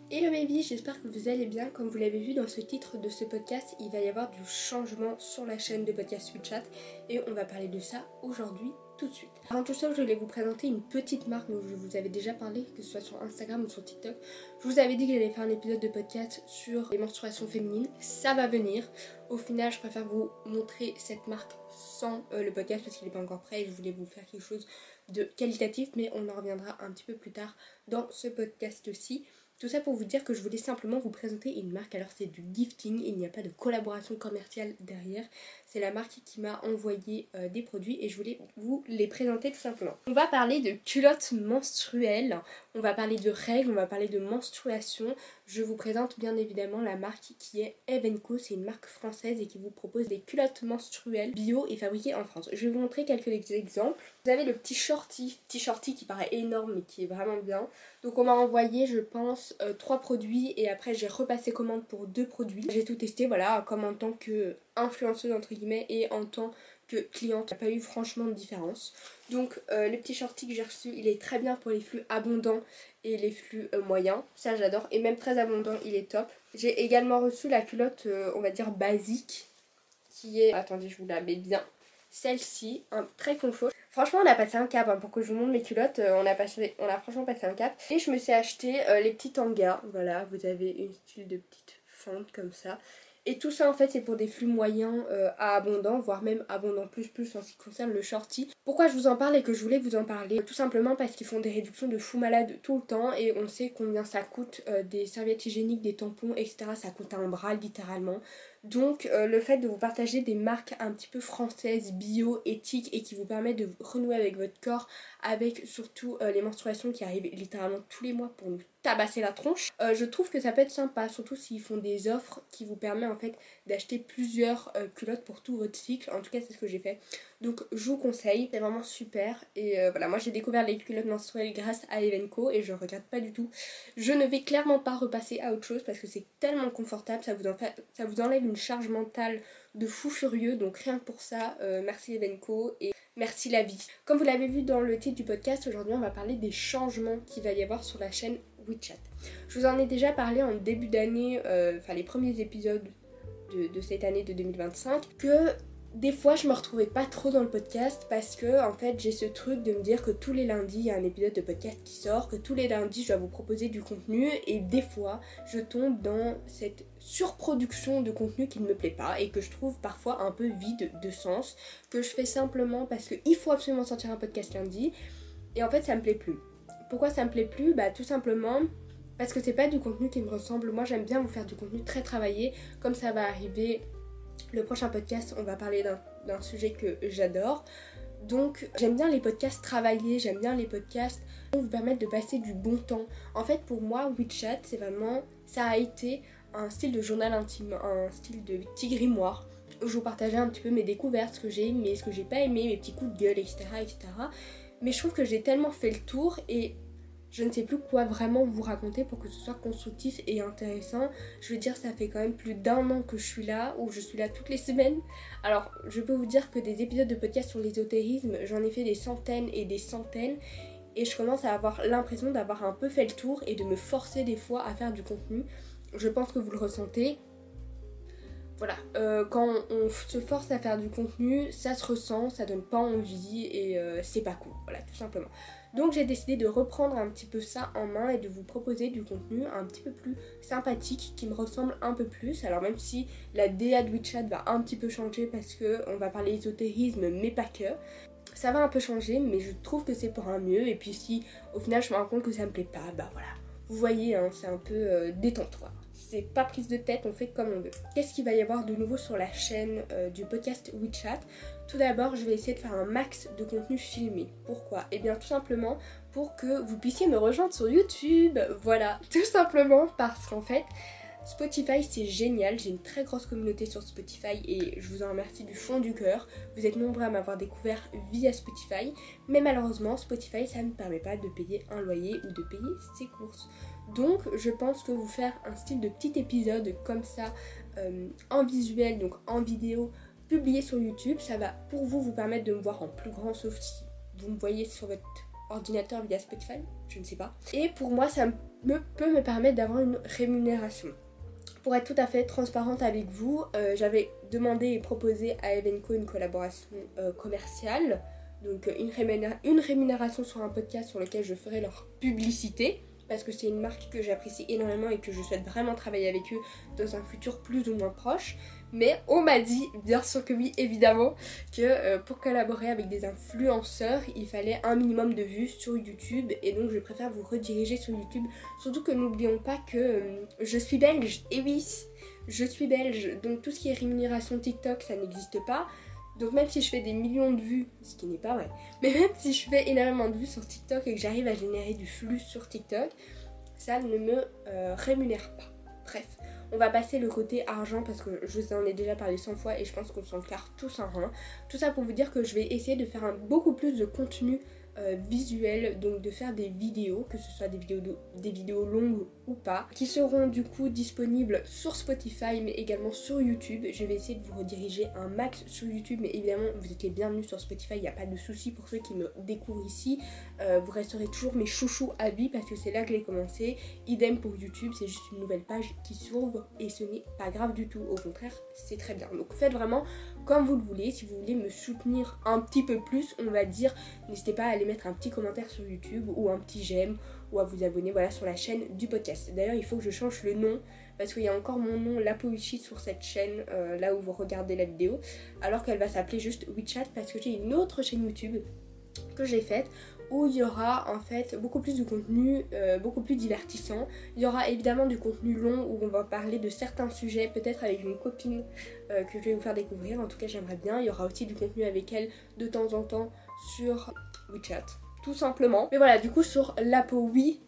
Hello baby, j'espère que vous allez bien. Comme vous l'avez vu dans ce titre de ce podcast, il va y avoir du changement sur la chaîne de podcast WeChat et on va parler de ça aujourd'hui tout de suite. Avant tout ça, je voulais vous présenter une petite marque dont je vous avais déjà parlé, que ce soit sur Instagram ou sur TikTok. Je vous avais dit que j'allais faire un épisode de podcast sur les menstruations féminines. Ça va venir. Au final, je préfère vous montrer cette marque sans le podcast parce qu'il n'est pas encore prêt et je voulais vous faire quelque chose de qualitatif, mais on en reviendra un petit peu plus tard dans ce podcast-ci. Tout ça pour vous dire que je voulais simplement vous présenter une marque. Alors c'est du gifting, il n'y a pas de collaboration commerciale derrière. C'est la marque qui m'a envoyé des produits et je voulais vous les présenter tout simplement. On va parler de culottes menstruelles, on va parler de règles, on va parler de menstruation. Je vous présente bien évidemment la marque qui est Eve & Co. C'est une marque française et qui vous propose des culottes menstruelles bio et fabriquées en France. Je vais vous montrer quelques exemples. Vous avez le petit shorty qui paraît énorme mais qui est vraiment bien. Donc on m'a envoyé, je pense, 3 produits et après j'ai repassé commande pour 2 produits. J'ai tout testé, voilà, comme en tant que influenceuse entre guillemets et en tant que cliente. Il n'y a pas eu franchement de différence. Donc le petit shorty que j'ai reçu, il est très bien pour les flux abondants et les flux moyens. Ça j'adore. Et même très abondant, il est top. J'ai également reçu la culotte, on va dire basique, qui est... Attendez, je vous la mets bien. Celle-ci, très confort. Franchement, on a passé un cap, pour que je vous montre mes culottes, on a franchement passé un cap. Et je me suis acheté les petits tangas, voilà, vous avez une style de petite fente comme ça. Et tout ça en fait c'est pour des flux moyens à abondants, voire même abondants plus en ce qui concerne le shorty. Pourquoi je vous en parle et que je voulais vous en parler? Tout simplement parce qu'ils font des réductions de fou malade tout le temps et on sait combien ça coûte, des serviettes hygiéniques, des tampons, etc. Ça coûte un bras littéralement. Donc le fait de vous partager des marques un petit peu françaises, bio, éthiques et qui vous permettent de renouer avec votre corps, avec surtout les menstruations qui arrivent littéralement tous les mois pour nous tabasser la tronche, je trouve que ça peut être sympa, surtout s'ils font des offres qui vous permettent en fait d'acheter plusieurs culottes pour tout votre cycle. En tout cas c'est ce que j'ai fait, donc je vous conseille, c'est vraiment super. Et voilà, moi j'ai découvert les culottes menstruelles grâce à Eve & Co et je regrette pas du tout. Je ne vais clairement pas repasser à autre chose parce que c'est tellement confortable, ça vous enlève une charge mentale de fou furieux, donc rien que pour ça, merci Eve & Co et merci la vie. Comme vous l'avez vu dans le titre du podcast, aujourd'hui on va parler des changements qu'il va y avoir sur la chaîne WeChat. Je vous en ai déjà parlé en début d'année, les premiers épisodes de cette année de 2025, que des fois je me retrouvais pas trop dans le podcast parce que en fait j'ai ce truc de me dire que tous les lundis il y a un épisode de podcast qui sort, que tous les lundis je dois vous proposer du contenu et des fois je tombe dans cette surproduction de contenu qui ne me plaît pas et que je trouve parfois un peu vide de sens, que je fais simplement parce qu'il faut absolument sortir un podcast lundi et en fait ça me plaît plus. Pourquoi ça me plaît plus? Tout simplement parce que c'est pas du contenu qui me ressemble. Moi j'aime bien vous faire du contenu très travaillé, comme ça va arriver le prochain podcast, on va parler d'un sujet que j'adore. Donc j'aime bien les podcasts travaillés, j'aime bien les podcasts qui vous permettent de passer du bon temps. En fait pour moi WeChat c'est vraiment, ça a été un style de journal intime, un style de petit grimoire. Je vous partageais un petit peu mes découvertes, ce que j'ai aimé, ce que j'ai pas aimé, mes petits coups de gueule, etc. Mais je trouve que j'ai tellement fait le tour et je ne sais plus quoi vraiment vous raconter pour que ce soit constructif et intéressant. Je veux dire, ça fait quand même plus d'1 an que je suis là, ou je suis là toutes les semaines. Alors, je peux vous dire que des épisodes de podcast sur l'ésotérisme, j'en ai fait des centaines et des centaines. Et je commence à avoir l'impression d'avoir un peu fait le tour et de me forcer des fois à faire du contenu. Je pense que vous le ressentez. Voilà, quand on se force à faire du contenu, ça se ressent, ça donne pas envie et c'est pas cool, voilà, tout simplement. Donc j'ai décidé de reprendre un petit peu ça en main et de vous proposer du contenu un petit peu plus sympathique, qui me ressemble un peu plus. Alors même si la DA de WeChat va un petit peu changer parce qu'on va parler ésotérisme mais pas que, ça va un peu changer mais je trouve que c'est pour un mieux. Et puis si au final je me rends compte que ça me plaît pas, voilà, vous voyez, hein, c'est un peu détente quoi. C'est pas prise de tête, on fait comme on veut. Qu'est-ce qu'il va y avoir de nouveau sur la chaîne du podcast WeChat? Tout d'abord, je vais essayer de faire un max de contenu filmé. Pourquoi? Eh bien tout simplement pour que vous puissiez me rejoindre sur YouTube. Voilà, tout simplement parce qu'en fait, Spotify c'est génial, j'ai une très grosse communauté sur Spotify et je vous en remercie du fond du cœur. Vous êtes nombreux à m'avoir découvert via Spotify, mais malheureusement Spotify ça ne permet pas de payer un loyer ou de payer ses courses. Donc je pense que vous faire un style de petit épisode comme ça en visuel, donc en vidéo, publié sur YouTube, ça va pour vous permettre de me voir en plus grand, sauf si vous me voyez sur votre ordinateur via Spotify, je ne sais pas. Et pour moi ça me peut me permettre d'avoir une rémunération. Pour être tout à fait transparente avec vous, j'avais demandé et proposé à Evenco une collaboration commerciale, donc une rémunération sur un podcast sur lequel je ferai leur publicité, parce que c'est une marque que j'apprécie énormément et que je souhaite vraiment travailler avec eux dans un futur plus ou moins proche. Mais on m'a dit, bien sûr que oui, évidemment, que pour collaborer avec des influenceurs, il fallait un minimum de vues sur YouTube. Et donc je préfère vous rediriger sur YouTube. Surtout que n'oublions pas que je suis belge. Et oui, je suis belge. Donc tout ce qui est rémunération TikTok, ça n'existe pas. Donc même si je fais des millions de vues, ce qui n'est pas vrai, mais même si je fais énormément de vues sur TikTok et que j'arrive à générer du flux sur TikTok, ça ne me rémunère pas. Bref, on va passer le côté argent parce que je vous en ai déjà parlé 100 fois et je pense qu'on s'en carre tous un rein. Tout ça pour vous dire que je vais essayer de faire beaucoup plus de contenu visuel, donc de faire des vidéos, que ce soit des vidéos longues ou pas, qui seront du coup disponibles sur Spotify mais également sur YouTube. Je vais essayer de vous rediriger un max sur YouTube, mais évidemment vous êtes les bienvenus sur Spotify, il n'y a pas de souci pour ceux qui me découvrent ici. Vous resterez toujours mes chouchous à vie parce que c'est là que j'ai commencé. Idem pour YouTube, c'est juste une nouvelle page qui s'ouvre et ce n'est pas grave du tout, au contraire c'est très bien. Donc faites vraiment comme vous le voulez. Si vous voulez me soutenir un petit peu plus, on va dire, n'hésitez pas à aller mettre un petit commentaire sur YouTube ou un petit j'aime ou à vous abonner sur la chaîne du podcast. D'ailleurs il faut que je change le nom parce qu'il y a encore mon nom Lapowichi sur cette chaîne là où vous regardez la vidéo, alors qu'elle va s'appeler juste WeChat parce que j'ai une autre chaîne YouTube que j'ai faite où il y aura en fait beaucoup plus de contenu, beaucoup plus divertissant. Il y aura évidemment du contenu long où on va parler de certains sujets, peut-être avec une copine que je vais vous faire découvrir, en tout cas j'aimerais bien. Il y aura aussi du contenu avec elle de temps en temps sur WeChat, tout simplement. Mais voilà, du coup sur Lapowi,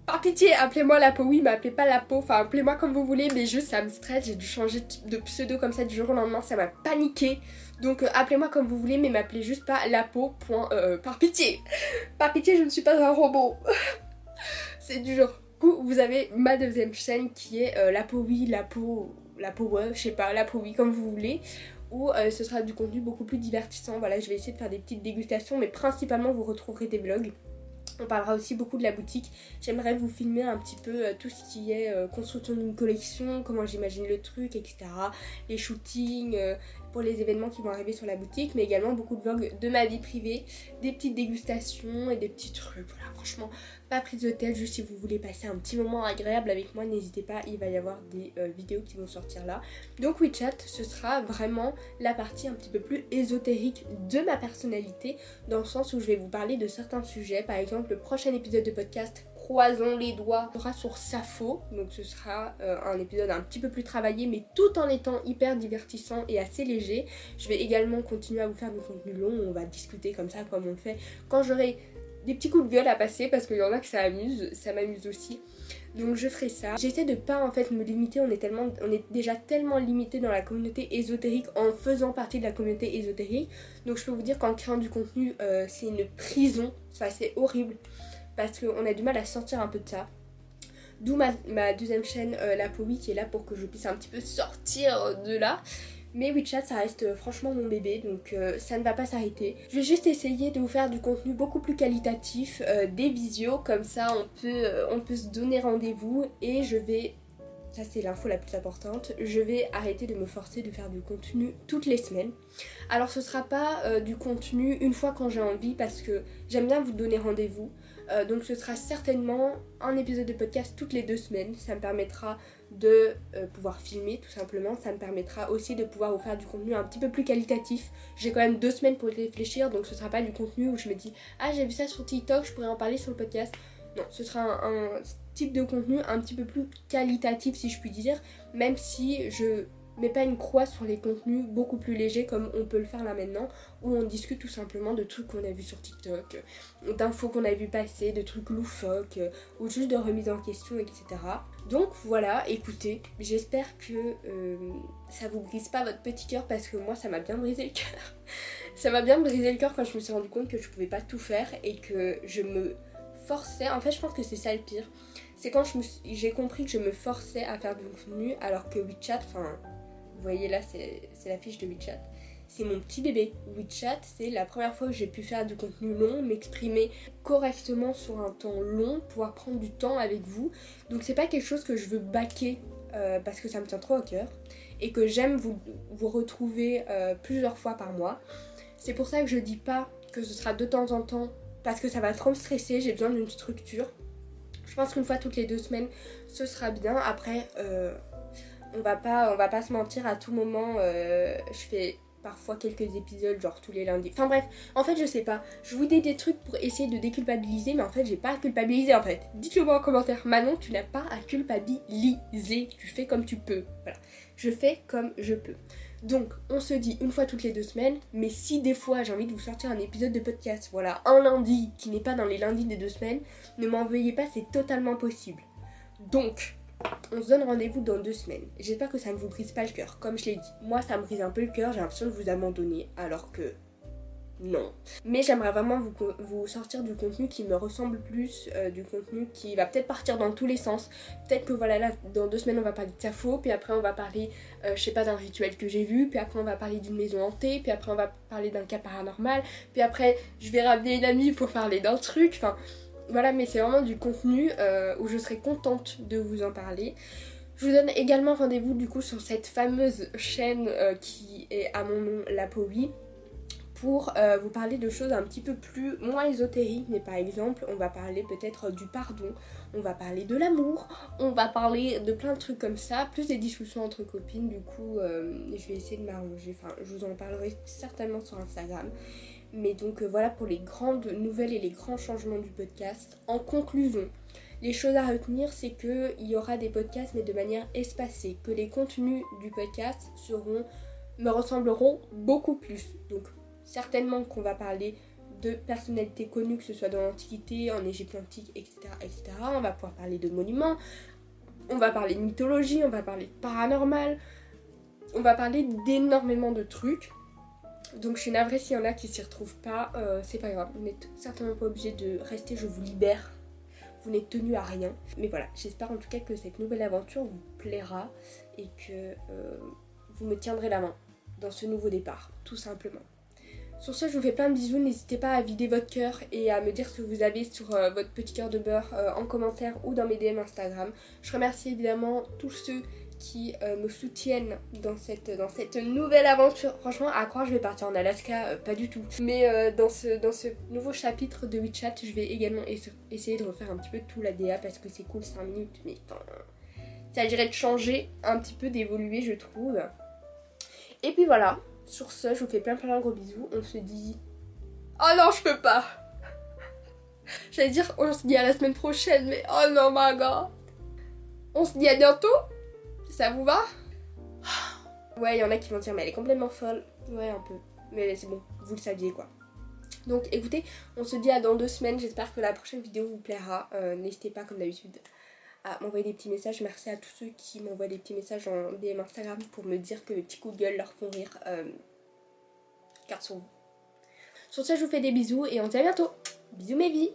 par pitié, appelez-moi Lapowi, mais appelez pas Lapo, enfin appelez-moi comme vous voulez, mais juste ça me stresse, j'ai dû changer de pseudo comme ça du jour au lendemain, ça m'a paniqué. Donc appelez-moi comme vous voulez, mais m'appelez juste pas Lapo. Par pitié. Par pitié, je ne suis pas un robot. C'est du genre. Du coup, vous avez ma deuxième chaîne qui est Lapowi, je sais pas, Lapowi comme vous voulez. Où ce sera du contenu beaucoup plus divertissant. Voilà, je vais essayer de faire des petites dégustations, mais principalement vous retrouverez des vlogs. On parlera aussi beaucoup de la boutique. J'aimerais vous filmer un petit peu tout ce qui est construction d'une collection, comment j'imagine le truc, etc. Les shootings, pour les événements qui vont arriver sur la boutique, mais également beaucoup de vlogs de ma vie privée, des petites dégustations et des petits trucs. Voilà, franchement, pas prise de tête, juste si vous voulez passer un petit moment agréable avec moi, n'hésitez pas, il va y avoir des vidéos qui vont sortir là. Donc WeChat, ce sera vraiment la partie un petit peu plus ésotérique de ma personnalité, dans le sens où je vais vous parler de certains sujets. Par exemple, le prochain épisode de podcast, croisons les doigts, sera sur Sappho, donc ce sera un épisode un petit peu plus travaillé, mais tout en étant hyper divertissant et assez léger. Je vais également continuer à vous faire du contenu long, on va discuter comme ça, comme on le fait quand j'aurai des petits coups de gueule à passer, parce qu'il y en a que ça amuse, ça m'amuse aussi. Donc je ferai ça. J'essaie de pas en fait me limiter, on est déjà tellement limité dans la communauté ésotérique en faisant partie de la communauté ésotérique. Donc je peux vous dire qu'en créant du contenu, c'est une prison, enfin, c'est horrible. Parce qu'on a du mal à sortir un peu de ça. D'où ma deuxième chaîne, Lapowi, qui est là pour que je puisse un petit peu sortir de là. Mais WeChat, ça reste franchement mon bébé, donc ça ne va pas s'arrêter. Je vais juste essayer de vous faire du contenu beaucoup plus qualitatif, des visios, comme ça on peut se donner rendez-vous. Et je vais, ça c'est l'info la plus importante, je vais arrêter de me forcer de faire du contenu toutes les semaines. Alors ce sera pas du contenu une fois quand j'ai envie, parce que j'aime bien vous donner rendez-vous. Donc ce sera certainement un épisode de podcast toutes les 2 semaines. Ça me permettra de pouvoir filmer tout simplement. Ça me permettra aussi de pouvoir vous faire du contenu un petit peu plus qualitatif. J'ai quand même 2 semaines pour y réfléchir, donc ce sera pas du contenu où je me dis « Ah, j'ai vu ça sur TikTok, je pourrais en parler sur le podcast ». Non, ce sera un type de contenu un petit peu plus qualitatif si je puis dire, même si je mets pas une croix sur les contenus beaucoup plus légers comme on peut le faire là maintenant, où on discute tout simplement de trucs qu'on a vu sur TikTok, d'infos qu'on a vu passer, de trucs loufoques, ou juste de remise en question, etc. Donc voilà, écoutez, j'espère que ça vous brise pas votre petit cœur, parce que moi ça m'a bien brisé le cœur. Ça m'a bien brisé le cœur quand je me suis rendu compte que je pouvais pas tout faire et que je me forçais. En fait je pense que c'est ça le pire, c'est quand j'ai compris que je me forçais à faire du contenu, alors que WeChat, enfin vous voyez là c'est la fiche de WeChat, c'est mon petit bébé. WeChat, c'est la première fois que j'ai pu faire du contenu long, m'exprimer correctement sur un temps long, pouvoir prendre du temps avec vous. Donc c'est pas quelque chose que je veux baquer parce que ça me tient trop à cœur et que j'aime vous retrouver plusieurs fois par mois. C'est pour ça que je dis pas que ce sera de temps en temps parce que ça va trop me stresser, j'ai besoin d'une structure. Je pense qu'une fois toutes les 2 semaines, ce sera bien. Après, on va pas se mentir, à tout moment, je fais parfois quelques épisodes, genre tous les lundis. Enfin bref, en fait, je sais pas. Je vous dis des trucs pour essayer de déculpabiliser, mais en fait, j'ai pas à culpabiliser en fait. Dites-le moi en commentaire. Manon, tu n'as pas à culpabiliser. Tu fais comme tu peux. Voilà. Je fais comme je peux. Donc, on se dit une fois toutes les 2 semaines, mais si des fois j'ai envie de vous sortir un épisode de podcast, voilà, un lundi qui n'est pas dans les lundis des 2 semaines, ne m'en veuillez pas, c'est totalement possible. Donc, on se donne rendez-vous dans 2 semaines. J'espère que ça ne vous brise pas le cœur. Comme je l'ai dit, moi ça me brise un peu le cœur, j'ai l'impression de vous abandonner, alors que non. Mais j'aimerais vraiment vous sortir du contenu qui me ressemble plus, du contenu qui va peut-être partir dans tous les sens. Peut-être que voilà, là, dans 2 semaines on va parler de Safo, puis après on va parler, je sais pas, d'un rituel que j'ai vu, puis après on va parler d'une maison hantée, puis après on va parler d'un cas paranormal, puis après je vais ramener une amie pour parler d'un truc, enfin voilà, mais c'est vraiment du contenu où je serai contente de vous en parler. Je vous donne également rendez-vous du coup sur cette fameuse chaîne qui est à mon nom, La Powie, pour vous parler de choses un petit peu plus moins ésotériques, mais par exemple on va parler peut-être du pardon, on va parler de l'amour, on va parler de plein de trucs comme ça, plus des discussions entre copines. Du coup je vais essayer de m'arranger, enfin je vous en parlerai certainement sur Instagram. Mais donc voilà pour les grandes nouvelles et les grands changements du podcast. En conclusion, les choses à retenir, c'est qu'il y aura des podcasts mais de manière espacée, que les contenus du podcast me ressembleront beaucoup plus. Donc certainement qu'on va parler de personnalités connues, que ce soit dans l'Antiquité, en Égypte antique, etc., etc. On va pouvoir parler de monuments, on va parler de mythologie, on va parler de paranormal, on va parler d'énormément de trucs. Donc je suis navrée s'il y en a qui s'y retrouvent pas, c'est pas grave, vous n'êtes certainement pas obligé de rester, je vous libère, vous n'êtes tenu à rien. Mais voilà, j'espère en tout cas que cette nouvelle aventure vous plaira et que vous me tiendrez la main dans ce nouveau départ, tout simplement. Sur ce, je vous fais plein de bisous, n'hésitez pas à vider votre cœur et à me dire ce que vous avez sur votre petit cœur de beurre en commentaire ou dans mes DM Instagram. Je remercie évidemment tous ceux qui me soutiennent dans cette nouvelle aventure. Franchement, à croire je vais partir en Alaska, pas du tout. Mais dans ce nouveau chapitre de WeChat, je vais également essayer de refaire un petit peu tout la DA parce que c'est cool 5 minutes, mais ça dirait de changer un petit peu, d'évoluer je trouve. Et puis voilà, sur ce, je vous fais plein de gros bisous. On se dit... Oh non, je peux pas. J'allais dire on se dit à la semaine prochaine, mais oh non my god. On se dit à bientôt. Ça vous va? Ouais, il y en a qui vont dire mais elle est complètement folle. Ouais, un peu. Mais c'est bon, vous le saviez quoi. Donc écoutez, on se dit à dans 2 semaines. J'espère que la prochaine vidéo vous plaira. N'hésitez pas comme d'habitude à m'envoyer des petits messages. Merci à tous ceux qui m'envoient des petits messages en DM Instagram pour me dire que mes petits coups de gueule leur font rire. Car sur vous. Sur ce, je vous fais des bisous et on se dit à bientôt. Bisous mes vies.